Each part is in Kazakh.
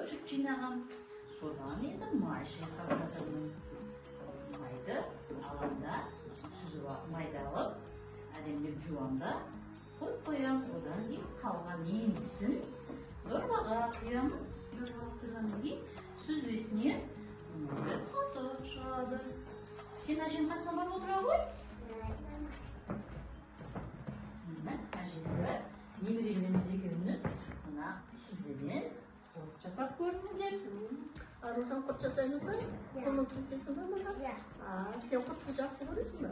ölçüp жинагам. Содан енді май шайқап жатырмын. Майды алам да, сүзіп майды алып, әдемілеп жуам да, қойып қоям. Одан кейін қалған ендісін дорбаға құямын. Дорбаға құйғаннан кейін сүзбесіне мынандай қатып шығады. Сен әжең қасына барып отыра ғой? Әжесі немереміз екеуміз мына сүзбеден құрт жасап көрдіңіздер. Аружан құрт жасаймыз ба? Көмектесесің ба маған? Сен құртты жақсы көресің ба?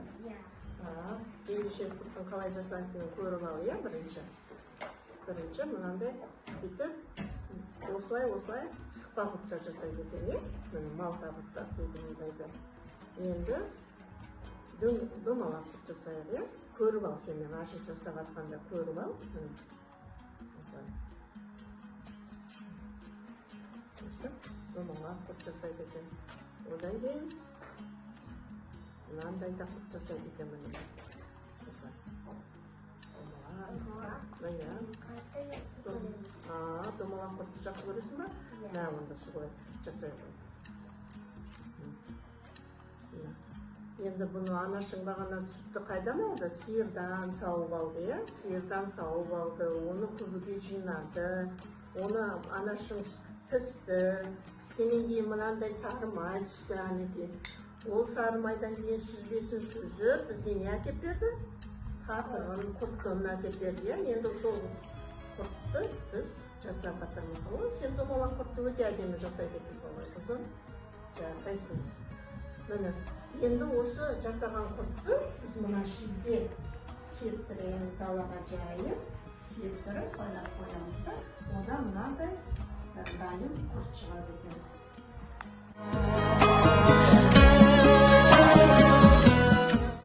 Ендеше құрттың қалай жасайтынын көріп ал, иә, бірінші мынандай бүйтіп осылай сықпа құрттар жасайды екен, иә? Міне малта құрттар дейді мұндайды. Енді домалақ құрт жасайық, иә? Көріп ал, сен мен ашық жасап атқанда көріп ал. Осылай. Домалақ құрт жасайды екен. Одан кейін мынандай да құрт жасайды екен міне. Осылай. Домалақ құртты жақсы көресің ба? Мә, онда солай жасайды. Енді бұны анашың бағана сүтті қайдан алды? Сиырдан сауып алды, иә? Сиырдан сауып алды, оны күбіге жинады, оны анашың пісті, піскеннен кейін мынандай сары май түсті, әнекей. Ол сары майдан кейін сүзбесін сүзіп, бізге не әкеп берді? Қатығын, құртын әкеп берді, иә? Енді сол құртты біз жасап жатырмыз. Сен домалақ құртты өте әдемі жасайды екенсің ғой, қызым. Жарайсың. Міне, енді осы жасаған құртты біз мына шиге кептіреміз, далаға жайып, кептіріп байлап қоямыз да, одан мынандай дайын құрт шығады екен.